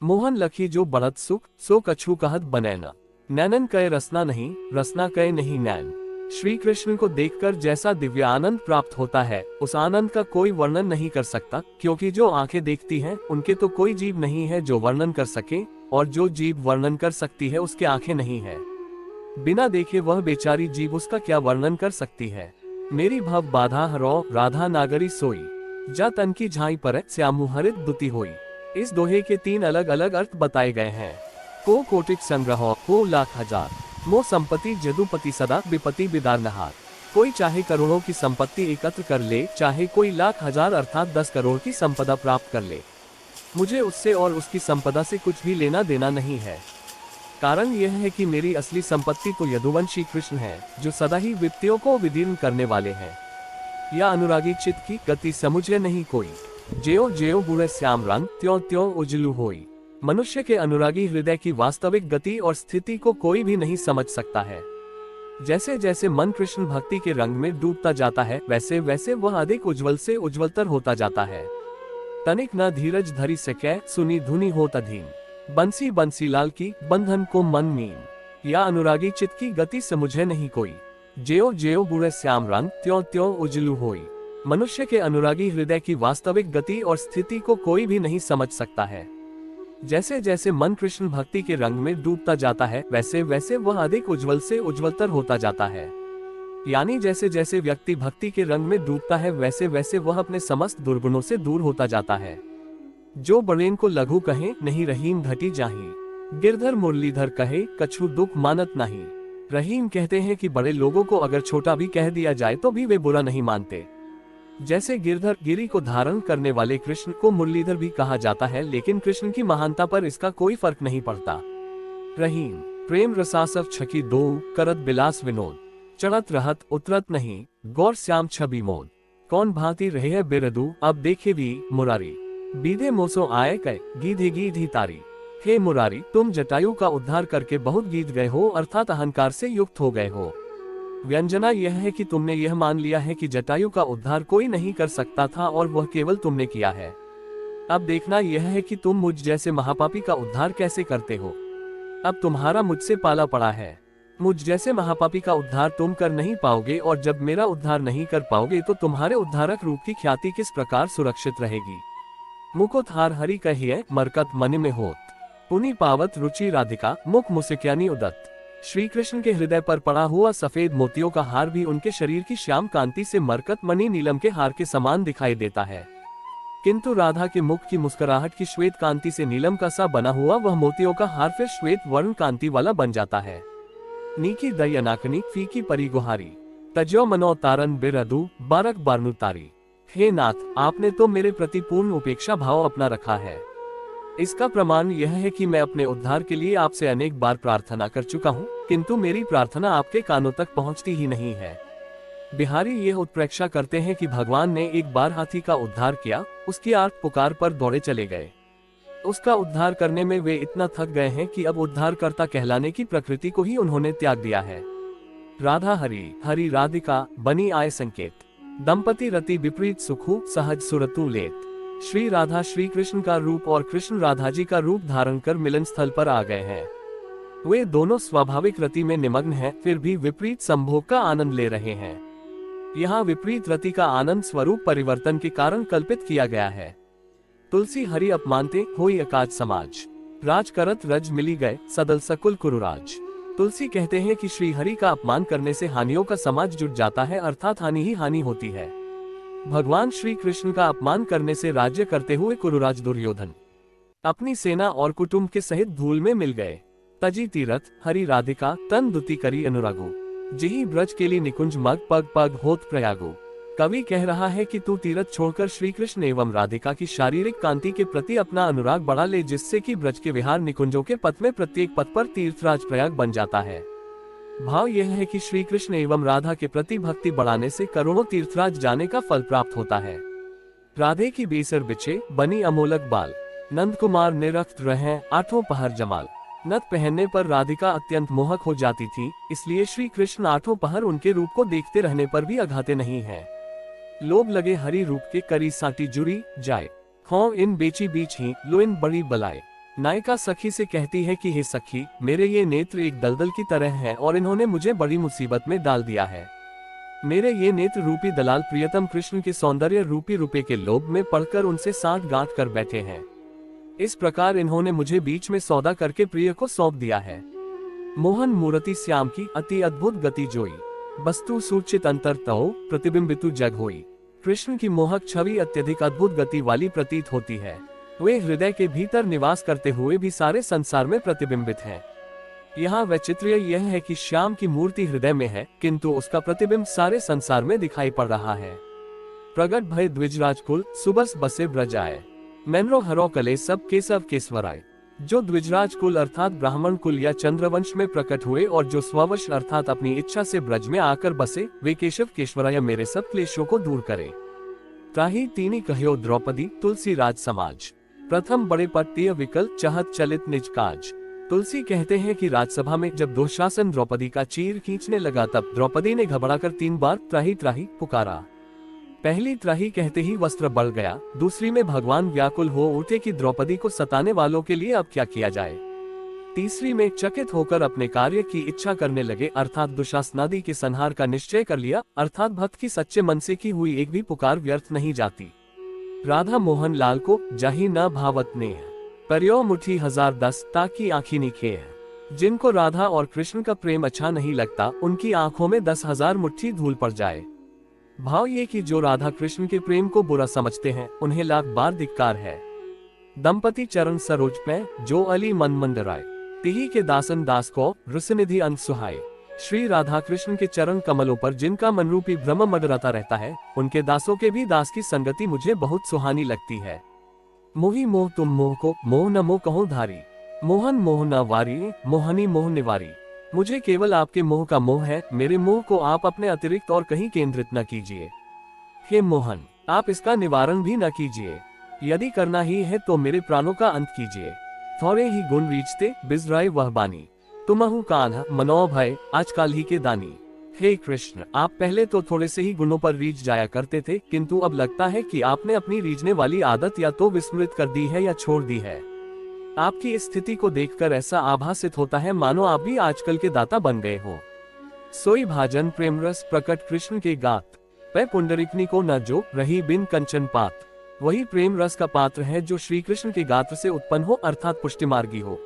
मोहन लखी जो बढ़त सुख सो कछु कहत बनैना। नैनन कय रसना नहीं, रसना कय नहीं नैन। श्री कृष्ण को देखकर जैसा दिव्य आनंद प्राप्त होता है, उस आनंद का कोई वर्णन नहीं कर सकता, क्योंकि जो आंखें देखती हैं, उनके तो कोई जीभ नहीं है जो वर्णन कर सके, और जो जीभ वर्णन कर सकती है उसके आंखें नहीं है। बिना देखे वह बेचारी जीभ उसका क्या वर्णन कर सकती है। मेरी भव बाधा हरो राधा नागरी सोई, जा तन की झाई पर श्यामु हरित दुति होई। इस दोहे के 3 अलग अलग अर्थ बताए गए हैं। को कोटिक संग्रह, को लाख हजार, मो संपत्ति जदुपति सदा विपति बिदार नहार। कोई चाहे करोड़ों की संपत्ति एकत्र कर ले, चाहे कोई लाख हजार अर्थात 10 करोड़ की संपदा प्राप्त कर ले, मुझे उससे और उसकी संपदा से कुछ भी लेना देना नहीं है। कारण यह है कि मेरी असली संपत्ति तो यदुवंशी कृष्ण है, जो सदा ही विपत्तियों को विदीर्ण करने वाले हैं। या अनुरागी चित्त की गति समुझे नहीं कोई, ज्यो ज्यो बुढ़े श्याम रंग त्यों त्यों उजलू होई। मनुष्य के अनुरागी हृदय की वास्तविक गति और स्थिति को कोई भी नहीं समझ सकता है। जैसे जैसे मन कृष्ण भक्ति के रंग में डूबता जाता है, वैसे वैसे वह अधिक उज्जवल से उज्जवलतर होता जाता है। तनिक न धीरज धरी सकै, सुनी धुनी होत अधीन। बंसी बंसी लाल की बंधन को मन मीन। या अनुरागी चित्त की गति समुझे नहीं कोई, ज्यो ज्यो बुढ़े श्याम रंग त्यों त्यों उजलू होई। मनुष्य के अनुरागी हृदय की वास्तविक गति और स्थिति को कोई भी नहीं समझ सकता है। जैसे जैसे मन कृष्ण भक्ति के रंग में डूबता जाता है, वैसे वैसे वह अधिक उज्जवल से उज्जवलतर होता जाता है। यानी जैसे जैसे व्यक्ति भक्ति के रंग में डूबता है, वैसे वैसे वह अपने समस्त दुर्गुणों से दूर होता जाता है। जो बड़ेन को लघु कहे, नहीं रहीम घटी जाही। गिरधर मुरलीधर कहे, कछु दुख मानत नहीं। रहीम कहते हैं कि बड़े लोगों को अगर छोटा भी कह दिया जाए तो भी वे बुरा नहीं मानते। जैसे गिरधर गिरी को धारण करने वाले कृष्ण को मुरलीधर भी कहा जाता है, लेकिन कृष्ण की महानता पर इसका कोई फर्क नहीं पड़ता। रहीम प्रेम रसासव छकी दो, करत बिलास विनोद। चढ़त रहत उतरत नहीं, गौर श्याम छवि मोद। कौन भांति रहे है बिरदू, अब देखे भी मुरारी। बीधे मोसो आए कै, गीधे गीधी तारी। हे मुरारी, तुम जटायु का उद्धार करके बहुत गीत गए हो, अर्थात अहंकार से युक्त हो गए हो। व्यंजना यह है कि तुमने यह मान लिया है कि जटायु का उद्धार कोई नहीं कर सकता था और वह केवल तुमने किया है। अब देखना यह है कि तुम मुझ जैसे महापापी का उद्धार कैसे करते हो। अब तुम्हारा मुझसे पाला पड़ा है। मुझ जैसे महापापी का उद्धार तुम कर नहीं पाओगे, और जब मेरा उद्धार नहीं कर पाओगे तो तुम्हारे उद्धारक रूप की ख्याति किस प्रकार सुरक्षित रहेगी। मुकुत हार हरि कहिए, मरकत मन में होत। पुनि पावत रुचि राधिका, मुख मुसिक्यानी उदत। श्री कृष्ण के हृदय पर पड़ा हुआ सफेद मोतियों का हार भी उनके शरीर की श्याम कांति से मरकत मणि नीलम के हार के समान दिखाई देता है, किंतु राधा के मुख की मुस्कुराहट की श्वेत कांति से नीलम का सा बना हुआ वह मोतियों का हार फिर श्वेत वर्ण कांति वाला बन जाता है। नीकी दई अनाकनी फीकी परी गुहारी, तजो मनो तारन बिरदू बारक बारनु तारी। हे नाथ, आपने तो मेरे प्रति पूर्ण उपेक्षा भाव अपना रखा है। इसका प्रमाण यह है कि मैं अपने उद्धार के लिए आपसे अनेक बार प्रार्थना कर चुका हूँ, किंतु मेरी प्रार्थना आपके कानों तक पहुँचती ही नहीं है। बिहारी यह उत्प्रेक्षा करते हैं कि भगवान ने एक बार हाथी का उद्धार किया, उसकी आर्त पुकार पर दौड़े चले गए। उसका उद्धार करने में वे इतना थक गए हैं कि अब उद्धारकर्ता कहलाने की प्रकृति को ही उन्होंने त्याग दिया है। राधा हरि हरि राधिका बनी आए संकेत, दंपति रति विपरीत सुखु सहज सुरतु लेत। श्री राधा श्री कृष्ण का रूप और कृष्ण राधा जी का रूप धारण कर मिलन स्थल पर आ गए हैं। वे दोनों स्वाभाविक रति में निमग्न हैं, फिर भी विपरीत संभोग का आनंद ले रहे हैं। यहाँ विपरीत रति का आनंद स्वरूप परिवर्तन के कारण कल्पित किया गया है। तुलसी हरि अपमानते होई अकाज समाज, राज करत रज मिली गए सदल सकुल कुरुराज। तुलसी कहते हैं कि श्री हरि का अपमान करने से हानियों का समाज जुट जाता है, अर्थात हानि ही हानि होती है। भगवान श्री कृष्ण का अपमान करने से राज्य करते हुए कुरुराज दुर्योधन अपनी सेना और कुटुंब के सहित धूल में मिल गए। तजी तीरथ हरि राधिका तन दुति करी अनुरागो, जिही ब्रज के लिए निकुंज मग पग पग होत प्रयागो। कवि कह रहा है कि तू तीरथ छोड़कर श्री कृष्ण एवं राधिका की शारीरिक कांति के प्रति अपना अनुराग बढ़ा ले, जिससे कि ब्रज के विहार निकुंजों के पथ में प्रत्येक पथ पर तीर्थराज प्रयाग बन जाता है। भाव यह है कि श्री कृष्ण एवं राधा के प्रति भक्ति बढ़ाने से करोड़ों तीर्थराज जाने का फल प्राप्त होता है। राधे की बेसर बिछे बनी अमोलक बाल, नंद कुमार निरक्त रहे आठों पहर जमाल। नथ पहनने पर राधिका अत्यंत मोहक हो जाती थी, इसलिए श्री कृष्ण आठों पहर उनके रूप को देखते रहने पर भी अघाते नहीं हैं। लोभ लगे हरि रूप के करी साटी जुड़ी जाए, खौ इन बेची बीच ही लो इन बड़ी बलाए। नायिका सखी से कहती है कि हे सखी, मेरे ये नेत्र एक दलदल की तरह हैं और इन्होंने मुझे बड़ी मुसीबत में डाल दिया है। मेरे ये नेत्र रूपी दलाल प्रियतम कृष्ण के सौंदर्य रूपी रुपए के लोभ में पड़कर उनसे साथ गांठ कर बैठे हैं। इस प्रकार इन्होंने मुझे बीच में सौदा करके प्रिय को सौंप दिया है। मोहन मूर्ति श्याम की अति अद्भुत गति जोई, वस्तु सूचित अंतर तहो प्रतिबिंबितु जग होई। कृष्ण की मोहक छवि अत्यधिक अद्भुत गति वाली प्रतीत होती है। वे हृदय के भीतर निवास करते हुए भी सारे संसार में प्रतिबिंबित हैं। यहाँ वैचित्र्य यह है कि श्याम की मूर्ति हृदय में है, किंतु उसका प्रतिबिंब सारे संसार में दिखाई पड़ रहा है। प्रगट भय द्विजराज कुल सुबस बसे ब्रज आए, मैनरो हरो कले सब केसव केसवराय। जो द्विजराज कुल अर्थात ब्राह्मण कुल या चंद्रवंश में प्रकट हुए और जो स्ववश अर्थात अपनी इच्छा से ब्रज में आकर बसे, वे केशव केशवराय मेरे सब क्लेशों को दूर करे। त्राही तीनी कह्यो द्रौपदी तुलसी राज समाज, प्रथम बड़े पट्टीय विकल चहत चलित निज काज। तुलसी कहते हैं कि राजसभा में जब दुशासन द्रौपदी का चीर खींचने लगा तब द्रौपदी ने घबराकर 3 बार त्राही त्राही पुकारा। पहली त्राही कहते ही वस्त्र बढ़ गया, दूसरी में भगवान व्याकुल हो उठे कि द्रौपदी को सताने वालों के लिए अब क्या किया जाए। तीसरी में चकित होकर अपने कार्य की इच्छा करने लगे, अर्थात दुशासनादि के संहार का निश्चय कर लिया, अर्थात भक्त की सच्चे मन से की हुई एक भी पुकार व्यर्थ नहीं जाती। राधा मोहन लाल को जाही न भावत ने परियो मुठी 1010 ताकि आँखी निखे है। जिनको राधा और कृष्ण का प्रेम अच्छा नहीं लगता, उनकी आंखों में 10,000 मुट्ठी धूल पड़ जाए। भाव ये कि जो राधा कृष्ण के प्रेम को बुरा समझते हैं, उन्हें लाख बार धिक्कार है। दंपति चरण सरोज पे जो अली मन मंडराय, तिही के दासन दास को रसनिधि अंत सुहाय। श्री राधा कृष्ण के चरण कमलों पर जिनका मनरूपी भ्रम मंडराता रहता है, उनके दासों के भी दास की संगति मुझे बहुत सुहानी लगती है। मोही मोह तुम मोह को मोह न मोह कहो धारी, मोहन मोह न वारी मोहनी मोह निवारी। मुझे केवल आपके मोह का मोह है, मेरे मोह को आप अपने अतिरिक्त और कहीं केंद्रित न कीजिए। हे मोहन, आप इसका निवारण भी न कीजिए। यदि करना ही है तो मेरे प्राणों का अंत कीजिए। थोड़े ही गुण रीचते बिजराय वह बानी, तुमहु कान्हा मनो भय आजकाल ही के दानी। हे कृष्ण, आप पहले तो थोड़े से ही गुणों पर रीझ जाया करते थे, किंतु अब लगता है कि आपने अपनी रीझने वाली आदत या तो विस्मृत कर दी है या छोड़ दी है। आपकी इस स्थिति को देखकर ऐसा आभासित होता है मानो आप भी आजकल के दाता बन गए हो। सोई भाजन प्रेम रस प्रकट कृष्ण के गात, पै पुंडरिकनी को न जो रही बिन कंचन पात। वही प्रेम रस का पात्र है जो श्री कृष्ण के गात्र से उत्पन्न हो, अर्थात पुष्टिमार्गी हो।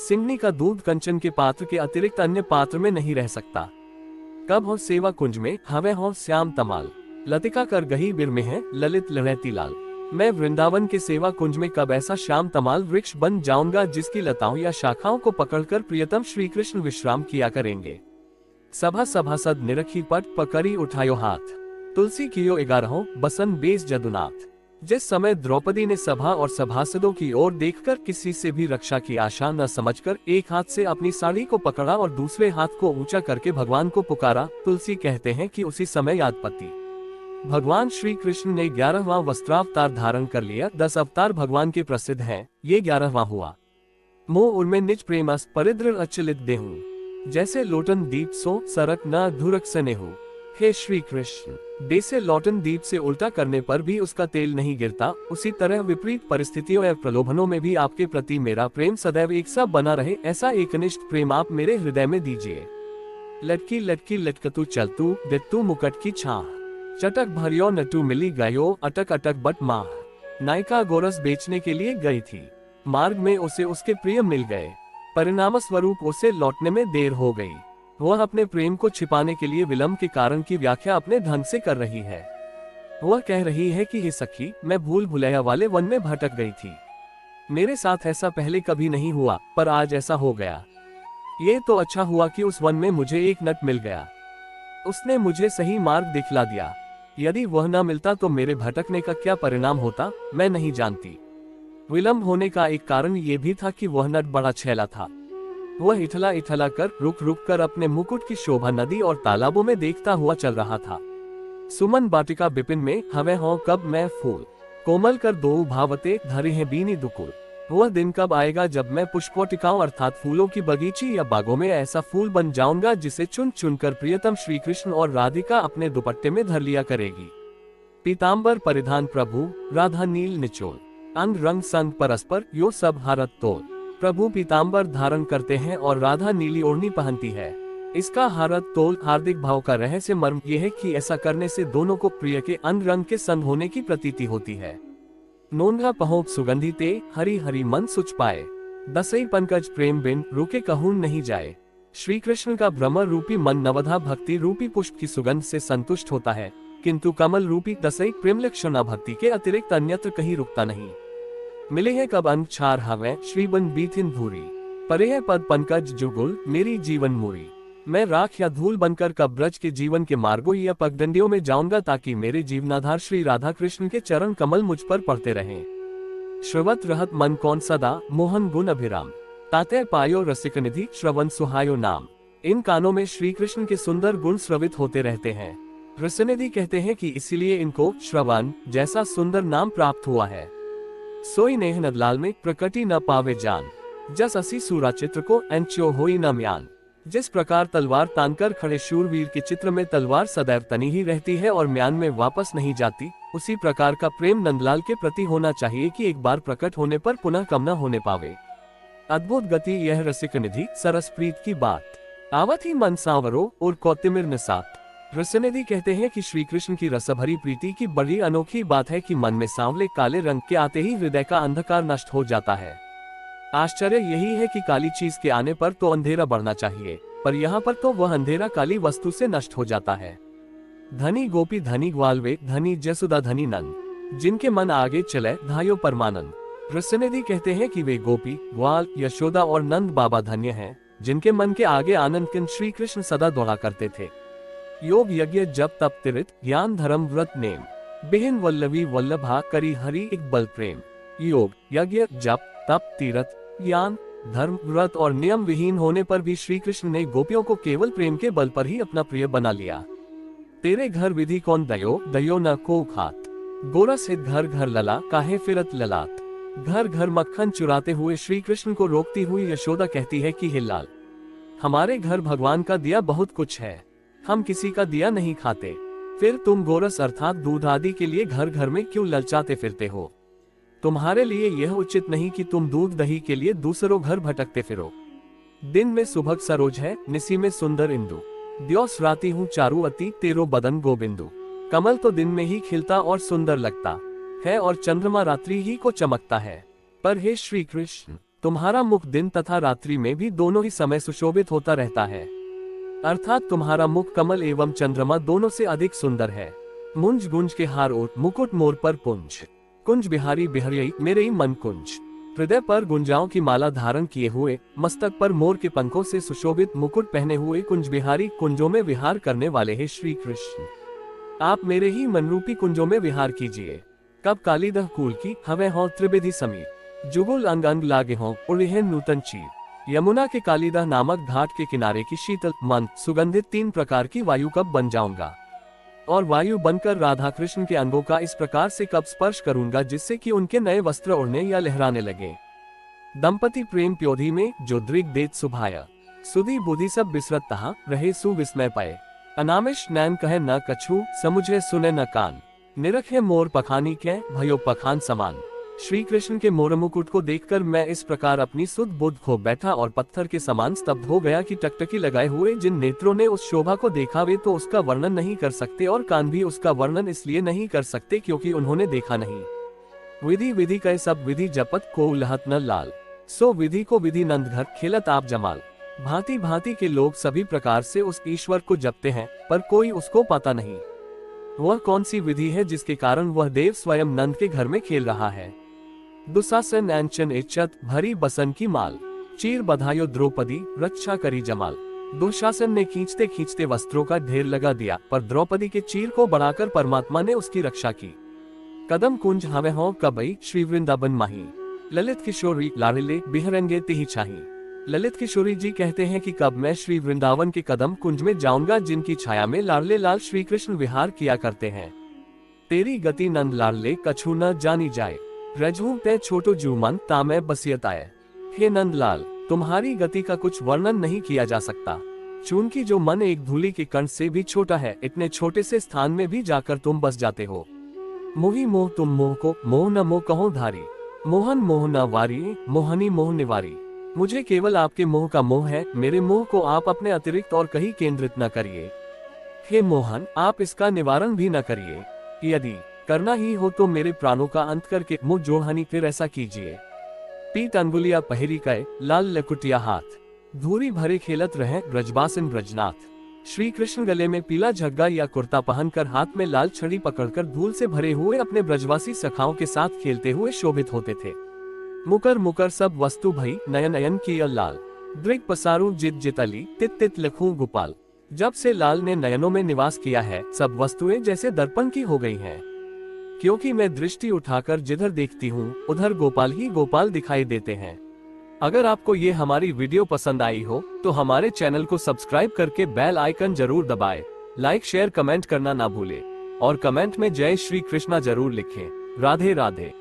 सिंगनी का दूध कंचन के पात्र के अतिरिक्त अन्य पात्र में नहीं रह सकता। कब हो सेवा कुंज में हवे हो श्याम तमाल, लतिका कर गही बिर में है ललित लहती लाल। मैं वृंदावन के सेवा कुंज में कब ऐसा श्याम तमाल वृक्ष बन जाऊंगा जिसकी लताओं या शाखाओं को पकड़कर प्रियतम श्री कृष्ण विश्राम किया करेंगे। सभा सभासद निरखी पट पकड़ी उठायो हाथ, तुलसी कियो 11 बसन बेस जदुनाथ। जिस समय द्रौपदी ने सभा और सभासदों की ओर देखकर किसी से भी रक्षा की आशा न समझकर एक हाथ से अपनी साड़ी को पकड़ा और दूसरे हाथ को ऊंचा करके भगवान को पुकारा, तुलसी कहते हैं कि उसी समय यादपति भगवान श्री कृष्ण ने 11वां वस्त्रावतार धारण कर लिया। 10 अवतार भगवान के प्रसिद्ध हैं, ये 11वां हुआ। मोह उर्मे निज प्रेमस परिद्र अचलित देहूं, जैसे लोटन दीप सो सरक न धुरक सनेहू। हे श्री कृष्ण, जैसे लौटन दीप से उल्टा करने पर भी उसका तेल नहीं गिरता, उसी तरह विपरीत परिस्थितियों या प्रलोभनों में भी आपके प्रति मेरा प्रेम सदैव एक सा बना रहे, ऐसा एकनिष्ठ प्रेम आप मेरे हृदय में दीजिए। लटकी लटकी लटकतु चलतू दित्तू मुकट की छाह, चटक भरियो नटू मिली गयो अटक अटक बट माह। नायिका गोरस बेचने के लिए गई थी, मार्ग में उसे उसके प्रिय मिल गए, परिणाम स्वरूप उसे लौटने में देर हो गई। वह अपने प्रेम को छिपाने के लिए विलंब के कारण की व्याख्या अपने ढंग से कर रही है। वह कह रही है कि हे सखी, मैं भूल भुलैया वाले वन में भटक गई थी। मेरे साथ ऐसा पहले कभी नहीं हुआ, पर आज ऐसा हो गया। ये तो अच्छा हुआ कि उस वन में मुझे एक नट मिल गया, उसने मुझे सही मार्ग दिखला दिया। यदि वह न मिलता तो मेरे भटकने का क्या परिणाम होता, मैं नहीं जानती। विलंब होने का एक कारण ये भी था कि वह नट बड़ा छैला था। वह इठला इठला कर रुक रुक कर अपने मुकुट की शोभा नदी और तालाबों में देखता हुआ चल रहा था। सुमन बाटिका बिपिन में हवे हो कब मैं फूल, कोमल कर दो भावते धरे हैं बीनी दुकुल। वह दिन कब आएगा जब मैं पुष्पोटिकाओं अर्थात फूलों की बगीची या बागों में ऐसा फूल बन जाऊंगा जिसे चुन चुनकर प्रियतम श्री कृष्ण और राधिका अपने दुपट्टे में धर लिया करेगी। पीतांबर परिधान प्रभु राधा नील निचोल, अंग रंग संग परस्पर यो सब हारत तोल। प्रभु पीताम्बर धारण करते हैं और राधा नीली ओढ़नी पहनती है। इसका हारत तोल हार्दिक भाव का रहस्य मर्म यह है कि ऐसा करने से दोनों को प्रिय के अंग रंग के संग होने की प्रतीति होती है। नोंधा पहोप सुगंधी ते हरि हरि मन सुच पाए। दसई पंकज प्रेम बिन रुके कहून नहीं जाए। श्री कृष्ण का भ्रमर रूपी मन नवधा भक्ति रूपी पुष्प की सुगंध से संतुष्ट होता है, किंतु कमल रूपी दसई प्रेम लक्षणा भक्ति के अतिरिक्त अन्यत्र कहीं रुकता नहीं। मिले है कब अंग छार हवे श्रीबन बीथिन धूरी। परे है पद पंकज जुगुल मेरी जीवन मूरी। मैं राख या धूल बनकर कब ब्रज के जीवन के मार्गों या पगडंडियों में जाऊंगा, ताकि मेरे जीवनाधार श्री राधा कृष्ण के चरण कमल मुझ पर पड़ते रहें। श्रवत रहत मन कौन सदा मोहन गुण अभिराम। ताते पायो रसिक निधि श्रवण सुहायो नाम। इन कानों में श्री कृष्ण के सुंदर गुण श्रवित होते रहते हैं। रसनिधि कहते हैं कि इसीलिए इनको श्रवण जैसा सुंदर नाम प्राप्त हुआ है। सोई नेह नदलाल में प्रकटी न पावे जान। जस असी सूरा चित्र को एंच्यो होई न म्यान। जिस प्रकार तलवार तानकर खड़े शूरवीर के चित्र में तलवार सदैव तनी ही रहती है और म्यान में वापस नहीं जाती, उसी प्रकार का प्रेम नंदलाल के प्रति होना चाहिए कि एक बार प्रकट होने पर पुनः कम न होने पावे। अद्भुत गति यह रसिक निधि सरस प्रीत की बात। आवत ही मन सांवरो और कौतिमिर निसात। रसनिधि कहते हैं कि श्री कृष्ण की रसभरी प्रीति की बड़ी अनोखी बात है कि मन में सांवले काले रंग के आते ही हृदय का अंधकार नष्ट हो जाता है। आश्चर्य यही है कि काली चीज के आने पर तो अंधेरा बढ़ना चाहिए, पर यहाँ पर तो वह अंधेरा काली वस्तु से नष्ट हो जाता है। धनी गोपी धनी ग्वालवे धनी जसुदा धनी नंद। जिनके मन आगे चले धायो परमानंद। रसनिधि कहते हैं कि वे गोपी ग्वाल यशोदा और नंद बाबा धन्य हैं, जिनके मन के आगे आनंद किन श्री कृष्ण सदा दौड़ा करते थे। योग यज्ञ जप तप तिरित ज्ञान धर्म व्रत नेम। बिहिन वल्लभी वल्लभा करी हरि एक बल प्रेम। योग यज्ञ जप तप तीरथ ज्ञान धर्म व्रत और नियम विहीन होने पर भी श्री कृष्ण ने गोपियों को केवल प्रेम के बल पर ही अपना प्रिय बना लिया। तेरे घर विधि कौन दयो दयो न को खात। गोरस हित घर घर लला काहे फिरत ललात। घर घर मक्खन चुराते हुए श्री कृष्ण को रोकती हुई यशोदा कहती है कि हे लाल, हमारे घर भगवान का दिया बहुत कुछ है, हम किसी का दिया नहीं खाते, फिर तुम गोरस अर्थात दूध आदि के लिए घर घर में क्यों ललचाते फिरते हो। तुम्हारे लिए यह उचित नहीं कि तुम दूध दही के लिए दूसरों घर भटकते फिरो। दिन में सुभग सरोज है निसी में सुंदर इंदु। द्योस राती हूँ चारुअति तेरो बदन गोबिंदु। कमल तो दिन में ही खिलता और सुंदर लगता है और चंद्रमा रात्रि ही को चमकता है, पर हे श्री कृष्ण, तुम्हारा मुख दिन तथा रात्रि में भी दोनों ही समय सुशोभित होता रहता है, अर्थात तुम्हारा मुख कमल एवं चंद्रमा दोनों से अधिक सुंदर है। मुंज गुंज के हार और मुकुट मोर पर पुंज। कुंज बिहारी बिहरियई मेरे ही मन कुंज। हृदय पर गुंजाओं की माला धारण किए हुए, मस्तक पर मोर के पंखों से सुशोभित मुकुट पहने हुए कुंज बिहारी कुंजों में विहार करने वाले हैं श्री कृष्ण। आप मेरे ही मनरूपी कुंजों में विहार कीजिए। कब कालीदह कूल की हवे हों त्रिवेदी समीर। जुगुल अंग अंग लागे हों उड़े नूतन चीर। यमुना के कालीदह नामक घाट के किनारे की शीतल मंद सुगंधित 3 प्रकार की वायु कब बन जाऊंगा, और वायु बनकर राधा कृष्ण के अंगों का इस प्रकार से कब स्पर्श करूंगा जिससे कि उनके नए वस्त्र उड़ने या लहराने लगे। दंपति प्रेम प्योधी में जो दृग देत सुभाया। सुधी बुद्धि सब बिसरत तहा रहे सुविस्मय पाए। अनामिश नैन कहे न कछु समुझे सुने न कान। निरखे मोर पखानी के भयो पखान समान। श्री कृष्ण के मोर मुकुट को देखकर मैं इस प्रकार अपनी सुध बुद्ध खो बैठा और पत्थर के समान स्तब्ध हो गया कि टकटकी लगाए हुए जिन नेत्रों ने उस शोभा को देखा वे तो उसका वर्णन नहीं कर सकते, और कान भी उसका वर्णन इसलिए नहीं कर सकते क्योंकि उन्होंने देखा नहीं। विधि विधि कह सब विधि जपत को लहत न लाल। सो विधि को विधि नंद घर खेलत आप जमाल। भांति भांति के लोग सभी प्रकार से उस ईश्वर को जपते हैं, पर कोई उसको पाता नहीं। वह कौन सी विधि है जिसके कारण वह देव स्वयं नंद के घर में खेल रहा है। दुशासन एंचन इच्छत भरी बसन की माल। चीर बधायो द्रौपदी रक्षा करी जमाल। दुशासन ने खींचते खींचते वस्त्रों का ढेर लगा दिया, पर द्रौपदी के चीर को बढ़ाकर परमात्मा ने उसकी रक्षा की। कदम कुंज हवे हों कबई श्री वृंदावन माही। ललित किशोरी लाड़िले बिहरंगे तिही छाही। ललित किशोरी जी कहते हैं कि कब मैं श्री वृंदावन के कदम कुंज में जाऊंगा जिनकी छाया में लाडले लाल श्री कृष्ण विहार किया करते हैं। तेरी गति नंद लाडले कछु न जानी जाए। रजहू ते छोटो जूमन तामे बसियत आए। हे नंदलाल, तुम्हारी गति का कुछ वर्णन नहीं किया जा सकता। चूंकि जो मन एक धूली के कण से भी छोटा है, इतने छोटे से स्थान में भी जाकर तुम बस जाते हो। मोही मोह तुम मोह को मोह न मोह कहो धारी। मोहन मोह न वारी, मोहनी मोह निवारी। मुझे केवल आपके मोह का मोह है, मेरे मोह को आप अपने अतिरिक्त और कहीं केंद्रित न करिए। हे मोहन, आप इसका निवारण भी न करिए। यदि करना ही हो तो मेरे प्राणों का अंत करके मुझ जोड़हानी फिर ऐसा कीजिए। पीत अंगुलिया पहरी कय, लाल लकुटिया हाथ, धूरी भरे खेलत रहे ब्रजबासिन ब्रजनाथ। श्री कृष्ण गले में पीला झग्गा या कुर्ता पहनकर हाथ में लाल छड़ी पकड़कर धूल से भरे हुए अपने ब्रजवासी सखाओं के साथ खेलते हुए शोभित होते थे। मुकर मुकर सब वस्तु भई, नयन नयन किया लाल, दृग पसारू जित जितली, तित तित लखूं गोपाल। जब से लाल ने नयनों में निवास किया है, सब वस्तुएं जैसे दर्पण की हो गई हैं। क्योंकि मैं दृष्टि उठाकर जिधर देखती हूँ उधर गोपाल ही गोपाल दिखाई देते हैं। अगर आपको ये हमारी वीडियो पसंद आई हो तो हमारे चैनल को सब्सक्राइब करके बेल आइकन जरूर दबाएं। लाइक शेयर कमेंट करना ना भूलें और कमेंट में जय श्री कृष्णा जरूर लिखें। राधे राधे।